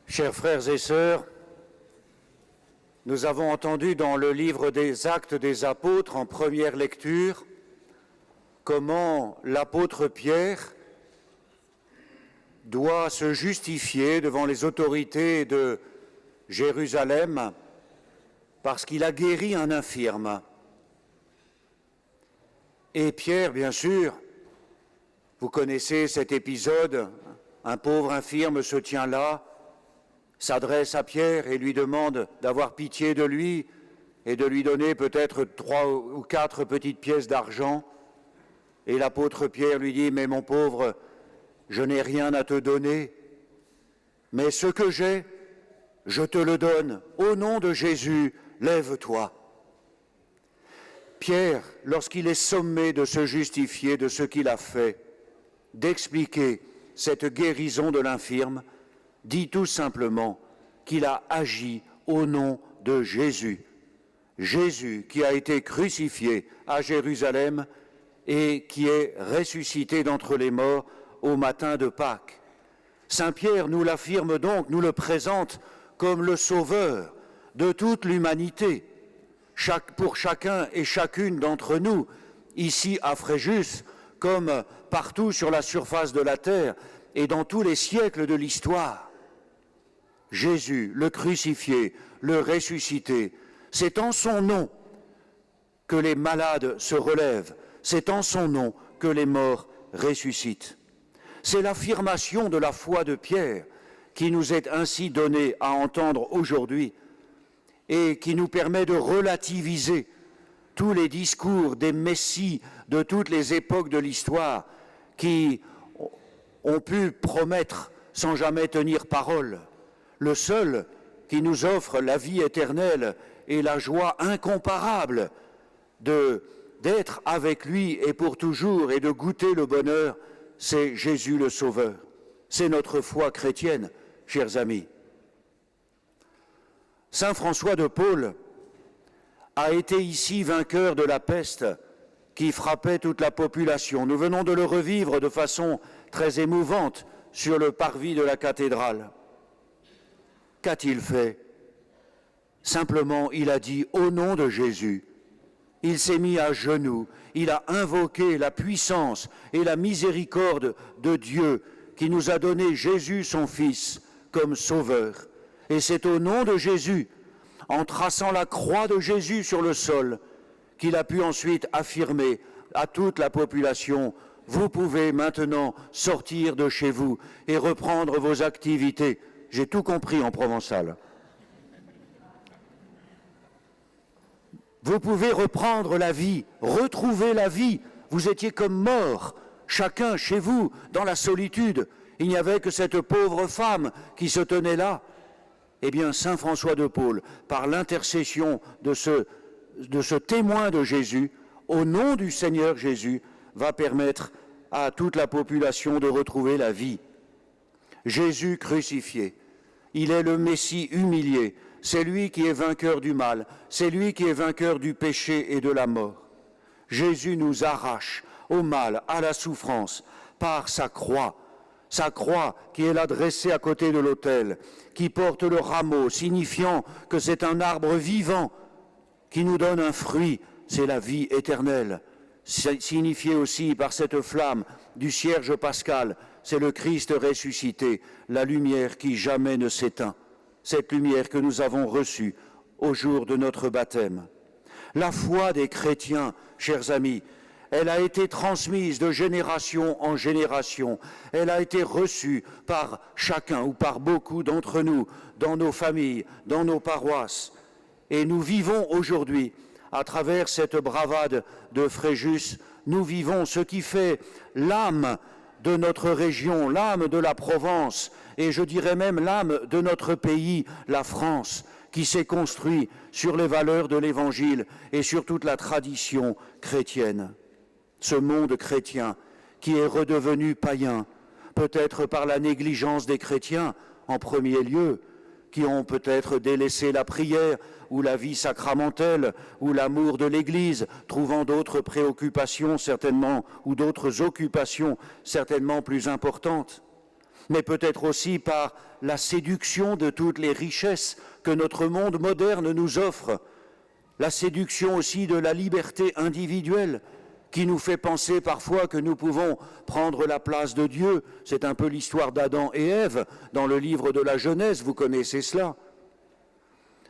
Chers frères et sœurs, nous avons entendu dans le livre des Actes des Apôtres, en première lecture, comment l'apôtre Pierre doit se justifier devant les autorités de Jérusalem parce qu'il a guéri un infirme. Et Pierre, bien sûr, vous connaissez cet épisode, un pauvre infirme se tient là, s'adresse à Pierre et lui demande d'avoir pitié de lui et de lui donner peut-être 3 ou 4 petites pièces d'argent. Et l'apôtre Pierre lui dit « Mais mon pauvre, je n'ai rien à te donner, mais ce que j'ai, je te le donne. Au nom de Jésus, lève-toi. » Pierre, lorsqu'il est sommé de se justifier de ce qu'il a fait, d'expliquer cette guérison de l'infirme, dit tout simplement qu'il a agi au nom de Jésus. Jésus qui a été crucifié à Jérusalem et qui est ressuscité d'entre les morts au matin de Pâques. Saint Pierre nous l'affirme donc, nous le présente comme le sauveur de toute l'humanité. Pour chacun et chacune d'entre nous, ici à Fréjus, comme partout sur la surface de la terre et dans tous les siècles de l'histoire. Jésus, le crucifié, le ressuscité, c'est en son nom que les malades se relèvent, c'est en son nom que les morts ressuscitent. C'est l'affirmation de la foi de Pierre qui nous est ainsi donnée à entendre aujourd'hui et qui nous permet de relativiser tous les discours des messies de toutes les époques de l'histoire qui ont pu promettre sans jamais tenir parole. Le seul qui nous offre la vie éternelle et la joie incomparable d'être avec lui et pour toujours et de goûter le bonheur, c'est Jésus le Sauveur. C'est notre foi chrétienne, chers amis. Saint François de Paule a été ici vainqueur de la peste qui frappait toute la population. Nous venons de le revivre de façon très émouvante sur le parvis de la cathédrale. Qu'a-t-il fait? Simplement, il a dit « Au nom de Jésus ». Il s'est mis à genoux, il a invoqué la puissance et la miséricorde de Dieu qui nous a donné Jésus, son Fils, comme sauveur. Et c'est au nom de Jésus, en traçant la croix de Jésus sur le sol, qu'il a pu ensuite affirmer à toute la population « Vous pouvez maintenant sortir de chez vous et reprendre vos activités. » J'ai tout compris en provençal. Vous pouvez reprendre la vie, retrouver la vie. Vous étiez comme morts, chacun chez vous, dans la solitude. Il n'y avait que cette pauvre femme qui se tenait là. Eh bien, Saint François de Paule, par l'intercession de ce témoin de Jésus, au nom du Seigneur Jésus, va permettre à toute la population de retrouver la vie. Jésus crucifié, il est le Messie humilié, c'est lui qui est vainqueur du mal, c'est lui qui est vainqueur du péché et de la mort. Jésus nous arrache au mal, à la souffrance, par sa croix qui est là dressée à côté de l'autel, qui porte le rameau, signifiant que c'est un arbre vivant qui nous donne un fruit, c'est la vie éternelle. C'est signifié aussi par cette flamme du cierge pascal, c'est le Christ ressuscité, la lumière qui jamais ne s'éteint, cette lumière que nous avons reçue au jour de notre baptême. La foi des chrétiens, chers amis, elle a été transmise de génération en génération, elle a été reçue par chacun ou par beaucoup d'entre nous, dans nos familles, dans nos paroisses. Et nous vivons aujourd'hui, à travers cette bravade de Fréjus, nous vivons ce qui fait l'âme de notre région, l'âme de la Provence, et je dirais même l'âme de notre pays, la France, qui s'est construit sur les valeurs de l'Évangile et sur toute la tradition chrétienne. Ce monde chrétien qui est redevenu païen, peut-être par la négligence des chrétiens en premier lieu, qui ont peut-être délaissé la prière ou la vie sacramentelle ou l'amour de l'Église, trouvant d'autres préoccupations certainement ou d'autres occupations certainement plus importantes. mais peut-être aussi par la séduction de toutes les richesses que notre monde moderne nous offre, la séduction aussi de la liberté individuelle qui nous fait penser parfois que nous pouvons prendre la place de Dieu. C'est un peu l'histoire d'Adam et Ève dans le livre de la Genèse, vous connaissez cela.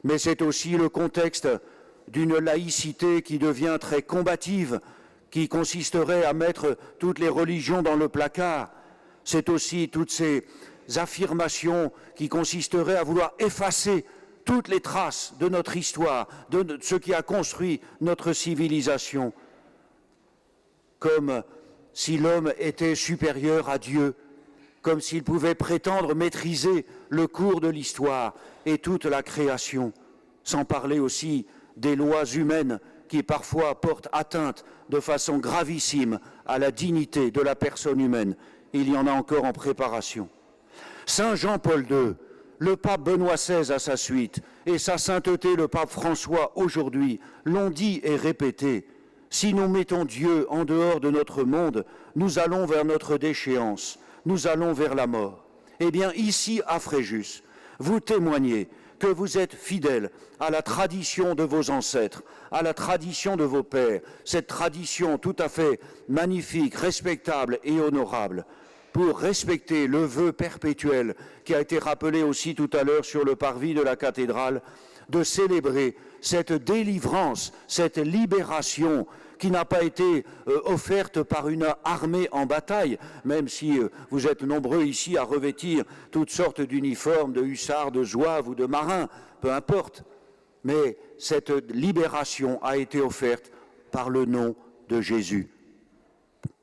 Mais c'est aussi le contexte d'une laïcité qui devient très combative, qui consisterait à mettre toutes les religions dans le placard. C'est aussi toutes ces affirmations qui consisteraient à vouloir effacer toutes les traces de notre histoire, de ce qui a construit notre civilisation, comme si l'homme était supérieur à Dieu, comme s'il pouvait prétendre maîtriser le cours de l'histoire et toute la création, sans parler aussi des lois humaines qui parfois portent atteinte de façon gravissime à la dignité de la personne humaine. Il y en a encore en préparation. Saint Jean-Paul II, le pape Benoît XVI à sa suite et sa sainteté le pape François aujourd'hui l'ont dit et répété. Si nous mettons Dieu en dehors de notre monde, nous allons vers notre déchéance, nous allons vers la mort. Eh bien, ici, à Fréjus, vous témoignez que vous êtes fidèles à la tradition de vos ancêtres, à la tradition de vos pères, cette tradition tout à fait magnifique, respectable et honorable, pour respecter le vœu perpétuel qui a été rappelé aussi tout à l'heure sur le parvis de la cathédrale, de célébrer cette délivrance, cette libération qui n'a pas été offerte par une armée en bataille, même si vous êtes nombreux ici à revêtir toutes sortes d'uniformes, de hussards, de zouaves ou de marins, peu importe. Mais cette libération a été offerte par le nom de Jésus.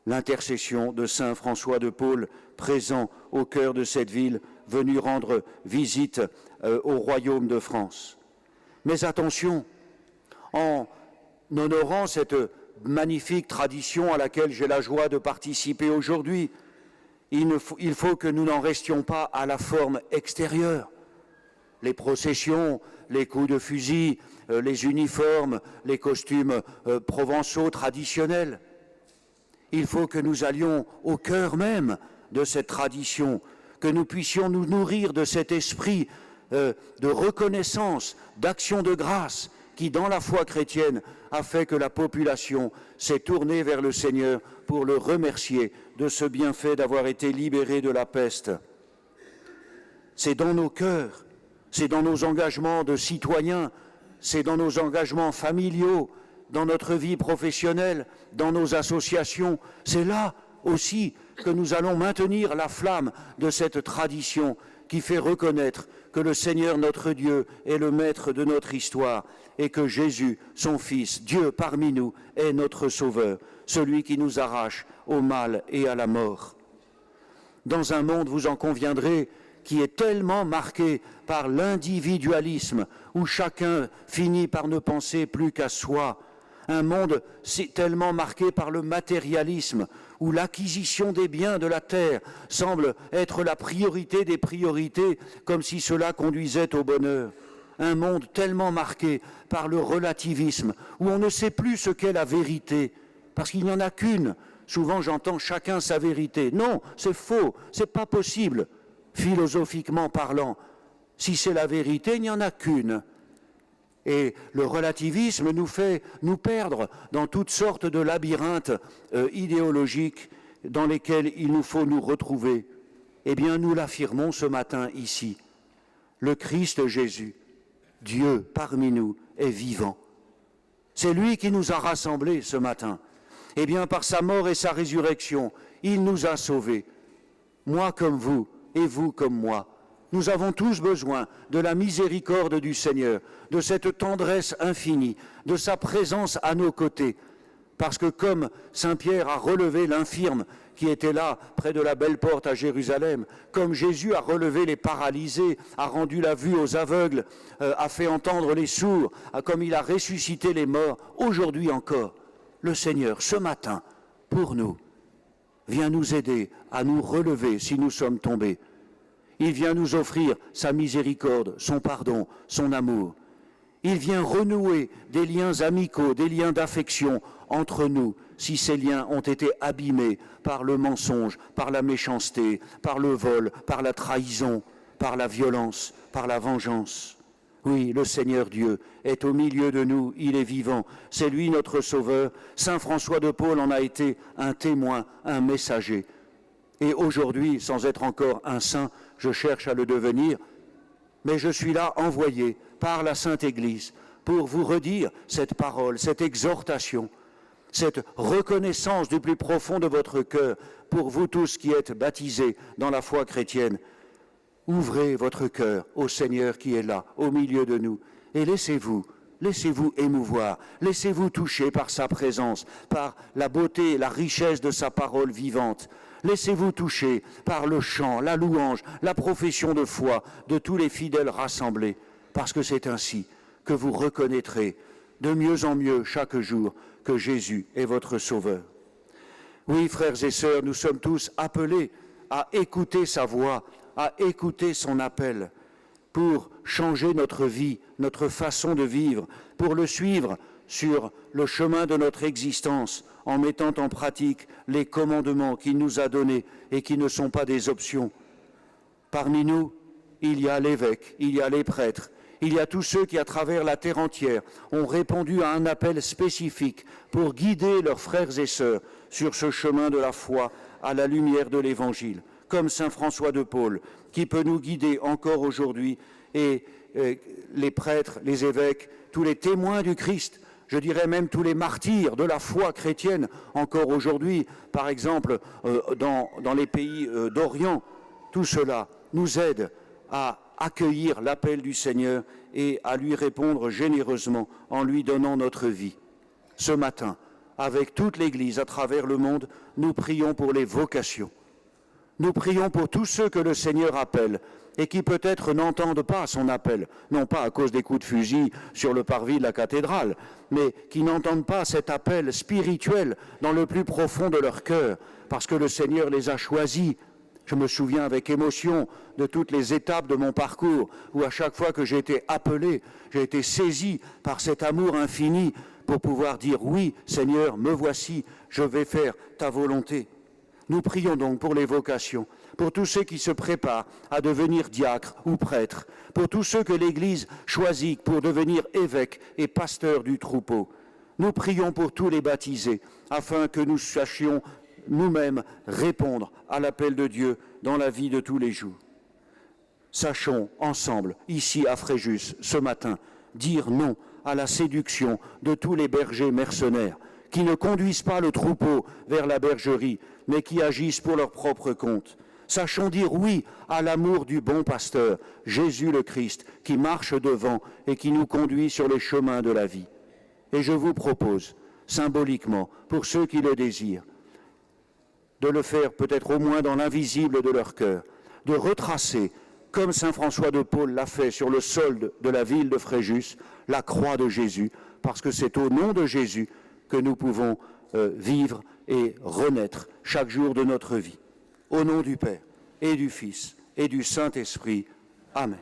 L'intercession de saint François de Paule, présent au cœur de cette ville, venu rendre visite au royaume de France. Mais attention, en honorant cette magnifique tradition à laquelle j'ai la joie de participer aujourd'hui, il faut que nous n'en restions pas à la forme extérieure. Les processions, les coups de fusil, les uniformes, les costumes provençaux traditionnels. Il faut que nous allions au cœur même de cette tradition, que nous puissions nous nourrir de cet esprit de reconnaissance, d'action de grâce qui, dans la foi chrétienne, a fait que la population s'est tournée vers le Seigneur pour le remercier de ce bienfait d'avoir été libéré de la peste. C'est dans nos cœurs, c'est dans nos engagements de citoyens, c'est dans nos engagements familiaux, dans notre vie professionnelle, dans nos associations. C'est là aussi que nous allons maintenir la flamme de cette tradition qui fait reconnaître que le Seigneur notre Dieu est le maître de notre histoire et que Jésus, son Fils, Dieu parmi nous, est notre Sauveur, celui qui nous arrache au mal et à la mort. Dans un monde, vous en conviendrez, qui est tellement marqué par l'individualisme, où chacun finit par ne penser plus qu'à soi, un monde tellement marqué par le matérialisme, où l'acquisition des biens de la terre semble être la priorité des priorités, comme si cela conduisait au bonheur. Un monde tellement marqué par le relativisme, où on ne sait plus ce qu'est la vérité, parce qu'il n'y en a qu'une. Souvent j'entends chacun sa vérité. Non, c'est faux, c'est pas possible, philosophiquement parlant. Si c'est la vérité, il n'y en a qu'une. Et le relativisme nous fait nous perdre dans toutes sortes de labyrinthes idéologiques dans lesquels il nous faut nous retrouver. Eh bien, nous l'affirmons ce matin ici. Le Christ Jésus, Dieu parmi nous, est vivant. C'est lui qui nous a rassemblés ce matin. Eh bien, par sa mort et sa résurrection, il nous a sauvés. Moi comme vous et vous comme moi. Nous avons tous besoin de la miséricorde du Seigneur, de cette tendresse infinie, de sa présence à nos côtés. Parce que comme Saint Pierre a relevé l'infirme qui était là, près de la belle porte à Jérusalem, comme Jésus a relevé les paralysés, a rendu la vue aux aveugles, a fait entendre les sourds, comme il a ressuscité les morts, aujourd'hui encore, le Seigneur, ce matin, pour nous, vient nous aider à nous relever si nous sommes tombés. Il vient nous offrir sa miséricorde, son pardon, son amour. Il vient renouer des liens amicaux, des liens d'affection entre nous, si ces liens ont été abîmés par le mensonge, par la méchanceté, par le vol, par la trahison, par la violence, par la vengeance. Oui, le Seigneur Dieu est au milieu de nous, il est vivant, c'est lui notre Sauveur. Saint François de Paule en a été un témoin, un messager. Et aujourd'hui, sans être encore un saint, je cherche à le devenir, mais je suis là envoyé par la Sainte Église pour vous redire cette parole, cette exhortation, cette reconnaissance du plus profond de votre cœur pour vous tous qui êtes baptisés dans la foi chrétienne. Ouvrez votre cœur au Seigneur qui est là, au milieu de nous, et laissez-vous émouvoir, laissez-vous toucher par sa présence, par la beauté, la richesse de sa parole vivante. Laissez-vous toucher par le chant, la louange, la profession de foi de tous les fidèles rassemblés, parce que c'est ainsi que vous reconnaîtrez de mieux en mieux chaque jour que Jésus est votre Sauveur. Oui, frères et sœurs, nous sommes tous appelés à écouter sa voix, à écouter son appel pour changer notre vie, notre façon de vivre, pour le suivre sur le chemin de notre existence en mettant en pratique les commandements qu'il nous a donnés et qui ne sont pas des options. Parmi nous, il y a l'évêque, il y a les prêtres, il y a tous ceux qui, à travers la terre entière, ont répondu à un appel spécifique pour guider leurs frères et sœurs sur ce chemin de la foi à la lumière de l'Évangile, comme saint François de Paule, qui peut nous guider encore aujourd'hui, et les prêtres, les évêques, tous les témoins du Christ, je dirais même tous les martyrs de la foi chrétienne, encore aujourd'hui, par exemple dans les pays d'Orient, tout cela nous aide à accueillir l'appel du Seigneur et à lui répondre généreusement en lui donnant notre vie. Ce matin, avec toute l'Église à travers le monde, nous prions pour les vocations. Nous prions pour tous ceux que le Seigneur appelle et qui peut-être n'entendent pas son appel, non pas à cause des coups de fusil sur le parvis de la cathédrale, mais qui n'entendent pas cet appel spirituel dans le plus profond de leur cœur, parce que le Seigneur les a choisis. Je me souviens avec émotion de toutes les étapes de mon parcours où à chaque fois que j'ai été appelé, j'ai été saisi par cet amour infini pour pouvoir dire « Oui, Seigneur, me voici, je vais faire ta volonté ». Nous prions donc pour les vocations, pour tous ceux qui se préparent à devenir diacres ou prêtres, pour tous ceux que l'Église choisit pour devenir évêques et pasteurs du troupeau. Nous prions pour tous les baptisés, afin que nous sachions nous-mêmes répondre à l'appel de Dieu dans la vie de tous les jours. Sachons ensemble, ici à Fréjus, ce matin, dire non à la séduction de tous les bergers mercenaires qui ne conduisent pas le troupeau vers la bergerie, mais qui agissent pour leur propre compte. Sachons dire oui à l'amour du bon pasteur, Jésus le Christ, qui marche devant et qui nous conduit sur les chemins de la vie. Et je vous propose, symboliquement, pour ceux qui le désirent, de le faire peut-être au moins dans l'invisible de leur cœur, de retracer, comme saint François de Paule l'a fait sur le sol de la ville de Fréjus, la croix de Jésus, parce que c'est au nom de Jésus que nous pouvons vivre et renaître chaque jour de notre vie. Au nom du Père et du Fils et du Saint-Esprit. Amen.